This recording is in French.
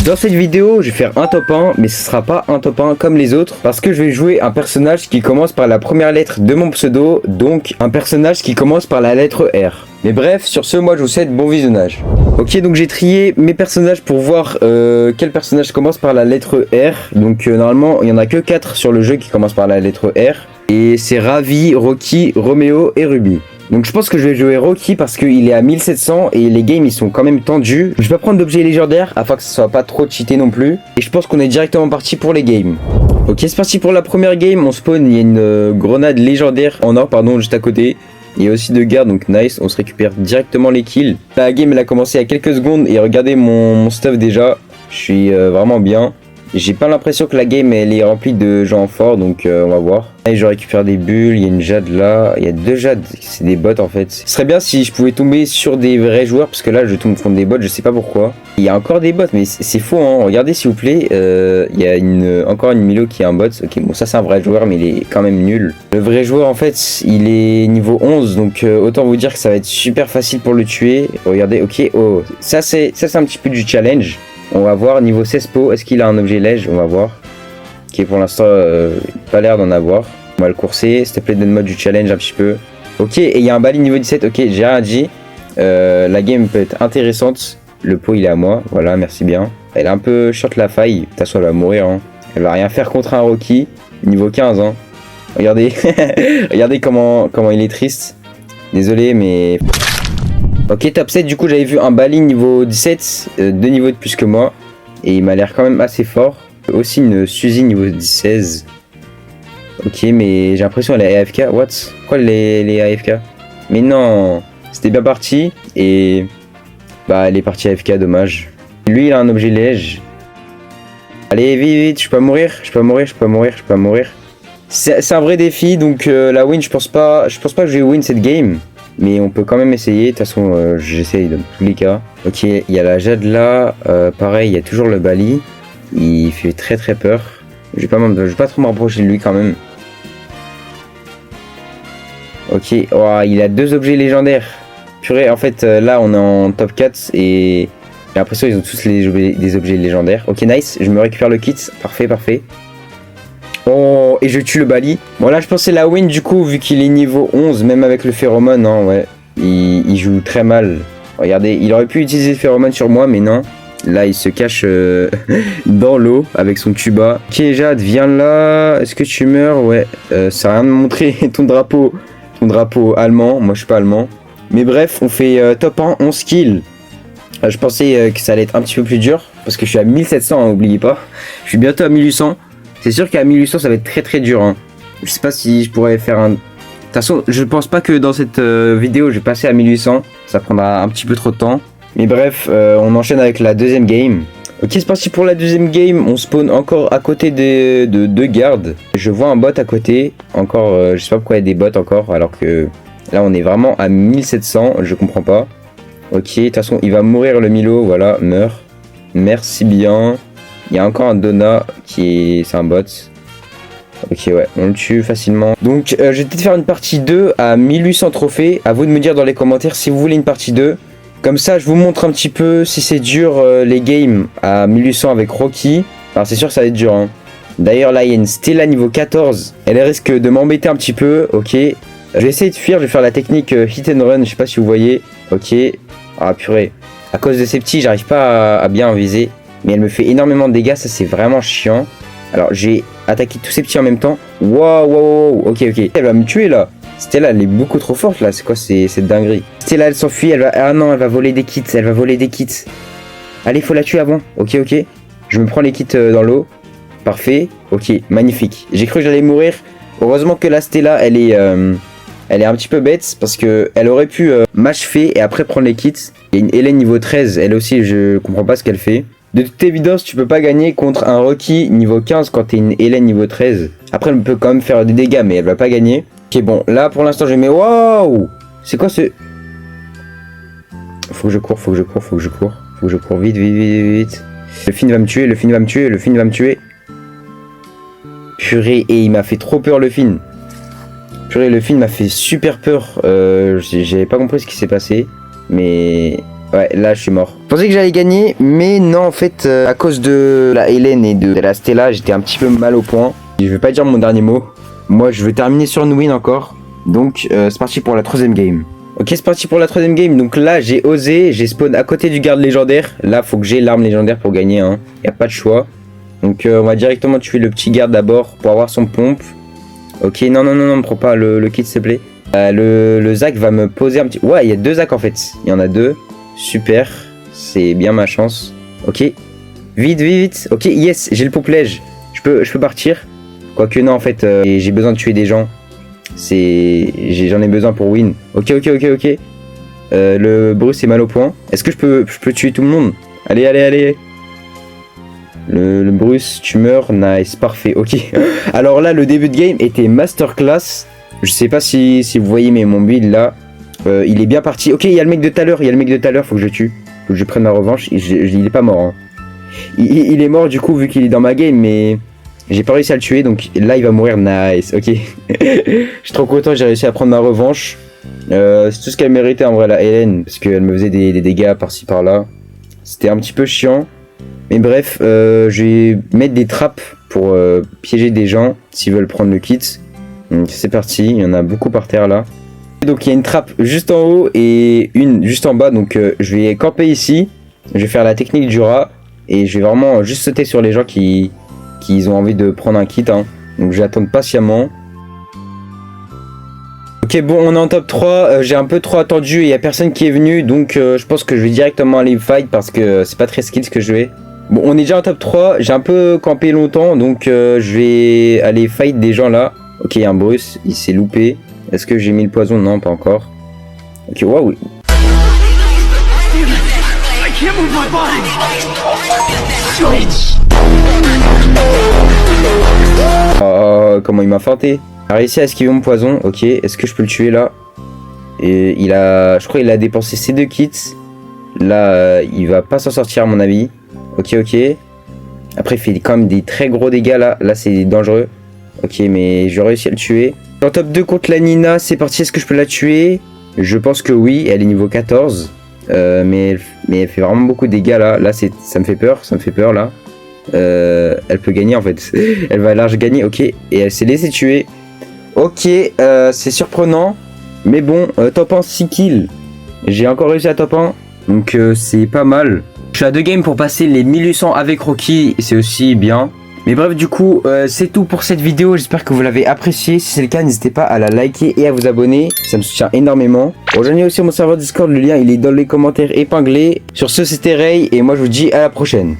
Dans cette vidéo, je vais faire un top 1, mais ce sera pas un top 1 comme les autres, parce que je vais jouer un personnage qui commence par la première lettre de mon pseudo, donc un personnage qui commence par la lettre R. Mais bref, sur ce, moi je vous souhaite bon visionnage. Ok, donc j'ai trié mes personnages pour voir quel personnage commence par la lettre R. Donc normalement, il y en a que 4 sur le jeu qui commencent par la lettre R. Et c'est Ravi, Rocky, Roméo et Ruby. Donc je pense que je vais jouer Rocky parce qu'il est à 1700 et les games ils sont quand même tendus. Je vais pas prendre d'objets légendaires afin que ce soit pas trop cheaté non plus. Et je pense qu'on est directement parti pour les games. Ok, c'est parti pour la première game. On spawn, il y a une grenade légendaire en or, pardon, juste à côté. Il y a aussi 2 gardes, donc nice, on se récupère directement les kills. La game elle a commencé il y a quelques secondes et regardez mon stuff déjà. Je suis vraiment bien. J'ai pas l'impression que la game elle est remplie de gens forts, donc on va voir. Et je récupère des bulles, il y a une jade là, il y a 2 jades, c'est des bots en fait. Ce serait bien si je pouvais tomber sur des vrais joueurs, parce que là je tombe contre des bots, je sais pas pourquoi. Il y a encore des bots, mais c'est faux hein, regardez s'il vous plaît, il y a encore une Milo qui est un bot. Ok, bon ça c'est un vrai joueur mais il est quand même nul. Le vrai joueur en fait, il est niveau 11, donc autant vous dire que ça va être super facile pour le tuer. Regardez, ok, oh, ça c'est un petit peu du challenge. On va voir niveau 16 po, est-ce qu'il a un objet lège? On va voir. Ok, pour l'instant, pas l'air d'en avoir. On va le courser, s'il te plaît donne-moi du challenge un petit peu. Ok, et il y a un bali niveau 17, ok, j'ai rien dit. La game peut être intéressante. Le pot il est à moi, voilà, merci bien. Elle est un peu short la faille, de toute façon elle va mourir. Hein. Elle va rien faire contre un Rocky, niveau 15. Hein. Regardez, regardez comment il est triste. Désolé, mais... Ok, top 7, du coup j'avais vu un Bali niveau 17, 2 niveaux de plus que moi. Et il m'a l'air quand même assez fort. Aussi une Suzy niveau 16. Ok, mais j'ai l'impression qu'elle est AFK. What? Pourquoi les AFK? Mais non, c'était bien parti. Et bah elle est partie AFK, dommage. Lui il a un objet lège. Allez, vite, je peux pas mourir, je peux pas mourir, je peux pas mourir, je peux pas mourir. C'est un vrai défi, donc la win, je pense pas que je vais win cette game. Mais on peut quand même essayer, de toute façon j'essaye dans tous les cas. Ok, il y a la jade là, pareil, il y a toujours le Bali. Il fait très très peur. Je vais pas trop me rapprocher de lui quand même. Ok, oh, il a 2 objets légendaires. Purée, en fait là on est en top 4 et j'ai l'impression qu'ils ont tous des objets légendaires. Ok, nice, je me récupère le kit, parfait, parfait. Oh, et je tue le Bali. Bon là je pense que c'est la win du coup vu qu'il est niveau 11, même avec le phéromone, hein, ouais. Il joue très mal. Regardez, il aurait pu utiliser le phéromone sur moi mais non. Là il se cache dans l'eau avec son tuba. Ok Jade, viens là. Est-ce que tu meurs? Ouais, ça a rien de montrer ton drapeau allemand. Moi je suis pas allemand. Mais bref, on fait top 1, 11 kills. Je pensais que ça allait être un petit peu plus dur. Parce que je suis à 1700, hein, oubliez pas. Je suis bientôt à 1800. C'est sûr qu'à 1800 ça va être très très dur. Hein. Je sais pas si je pourrais faire un... De toute façon, je pense pas que dans cette vidéo je vais passer à 1800. Ça prendra un petit peu trop de temps. Mais bref, on enchaîne avec la deuxième game. Ok, c'est parti pour la deuxième game. On spawn encore à côté de 2 gardes. Je vois un bot à côté. Encore, je sais pas pourquoi il y a des bots encore. Alors que là on est vraiment à 1700. Je comprends pas. Ok, de toute façon il va mourir le Milo. Voilà, meurt. Merci bien. Il y a encore un Donna c'est un bot. Ok, ouais, on le tue facilement. Donc, je vais peut-être faire une partie 2 à 1800 trophées. À vous de me dire dans les commentaires si vous voulez une partie 2. Comme ça, je vous montre un petit peu si c'est dur les games à 1800 avec Rocky. Alors, c'est sûr que ça va être dur. Hein. D'ailleurs, là, il y a une Stella niveau 14. Elle risque de m'embêter un petit peu. Ok. Je vais essayer de fuir. Je vais faire la technique hit and run. Je sais pas si vous voyez. Ok. Ah, purée. À cause de ces petits, j'arrive pas à bien viser. Mais elle me fait énormément de dégâts, ça c'est vraiment chiant. Alors j'ai attaqué tous ces petits en même temps. Waouh, ok. Elle va me tuer là. Stella elle est beaucoup trop forte là, c'est quoi cette dinguerie? Stella elle s'enfuit, ah non, elle va voler des kits, Allez, faut la tuer avant. Ok. Je me prends les kits dans l'eau. Parfait, ok, magnifique. J'ai cru que j'allais mourir. Heureusement que la Stella elle est un petit peu bête parce que elle aurait pu m'achever et après prendre les kits. Il y a une Hélène niveau 13, elle aussi je comprends pas ce qu'elle fait. De toute évidence, tu peux pas gagner contre un Rocky niveau 15 quand t'es une Hélène niveau 13. Après, elle peut quand même faire des dégâts, mais elle va pas gagner. Ok, bon, là pour l'instant, je mets. Waouh! C'est quoi ce. Faut que je cours. Faut que je cours vite. Le Finn va me tuer. Purée, et il m'a fait trop peur, le Finn. Purée, le Finn m'a fait super peur. J'avais pas compris ce qui s'est passé. Mais Ouais, là je suis mort. Je pensais que j'allais gagner, mais non, en fait, à cause de la Hélène et de la Stella, j'étais un petit peu mal au point. Je vais pas dire mon dernier mot. Moi, je veux terminer sur une win encore. Donc, c'est parti pour la 3ème game. Ok, c'est parti pour la 3ème game. Donc là, j'ai osé, j'ai spawn à côté du garde légendaire. Là, faut que j'ai l'arme légendaire pour gagner, hein. Y a pas de choix. Donc, on va directement tuer le petit garde d'abord pour avoir son pompe. Ok, non, me prends pas le kit, s'il te plaît. Le Zach va me poser un petit... Ouais, il y a 2 Zach en fait. Il y en a 2. Super. C'est bien ma chance. Ok. Vite. Ok, yes, j'ai le pompe-lège. Je peux partir. Quoique non, en fait, j'ai besoin de tuer des gens. J'en ai besoin pour win. Ok. Le Bruce est mal au point. Est-ce que je peux tuer tout le monde? Allez. Le Bruce, tu meurs. Nice, parfait, ok. Alors là, le début de game était masterclass. Je sais pas si vous voyez, mais mon build là, il est bien parti. Ok, il y a le mec de tout à l'heure, faut que je le tue. Faut que je prenne ma revanche. Il est pas mort, hein. Il est mort du coup, vu qu'il est dans ma game, mais j'ai pas réussi à le tuer, donc là il va mourir. Nice, ok. Je suis trop content, j'ai réussi à prendre ma revanche. C'est tout ce qu'elle méritait en vrai, la Hélène, parce qu'elle me faisait des dégâts par-ci par-là. C'était un petit peu chiant. Mais bref, je vais mettre des trappes pour piéger des gens s'ils veulent prendre le kit. Donc c'est parti, il y en a beaucoup par terre là. Donc il y a une trappe juste en haut et une juste en bas, donc je vais camper ici. Je vais faire la technique du rat et je vais vraiment juste sauter sur les gens qui ont envie de prendre un kit, hein. Donc je vais attendre patiemment. Ok, bon, on est en top 3, j'ai un peu trop attendu et il n'y a personne qui est venu, donc je pense que je vais directement aller fight parce que c'est pas très skill ce que je vais. Bon, on est déjà en top 3, j'ai un peu campé longtemps, donc je vais aller fight des gens là. Ok, il y a un Bruce, il s'est loupé. Est-ce que j'ai mis le poison? Non, pas encore. Ok, waouh. Oh, comment il m'a feinté. Il a réussi à esquiver mon poison. Ok, est-ce que je peux le tuer là? Et je crois qu'il a dépensé ses 2 kits. Là, il va pas s'en sortir à mon avis. Ok. Après, il fait quand même des très gros dégâts là. Là, c'est dangereux. Ok, mais j'ai réussi à le tuer. En top 2 contre la Nina, c'est parti. Est-ce que je peux la tuer? Je pense que oui. Elle est niveau 14. Mais elle fait vraiment beaucoup de dégâts là. Là, ça me fait peur là. Elle peut gagner en fait. Elle va large gagner. Ok, et elle s'est laissée tuer. Ok, c'est surprenant. Mais bon, top 1, 6 kills. J'ai encore réussi à top 1. Donc c'est pas mal. Je suis à 2 games pour passer les 1800 avec Rocky. C'est aussi bien. Mais bref, du coup, c'est tout pour cette vidéo. J'espère que vous l'avez apprécié. Si c'est le cas, n'hésitez pas à la liker et à vous abonner. Ça me soutient énormément. Rejoignez aussi mon serveur Discord. Le lien, il est dans les commentaires épinglés. Sur ce, c'était Ray. Et moi, je vous dis à la prochaine.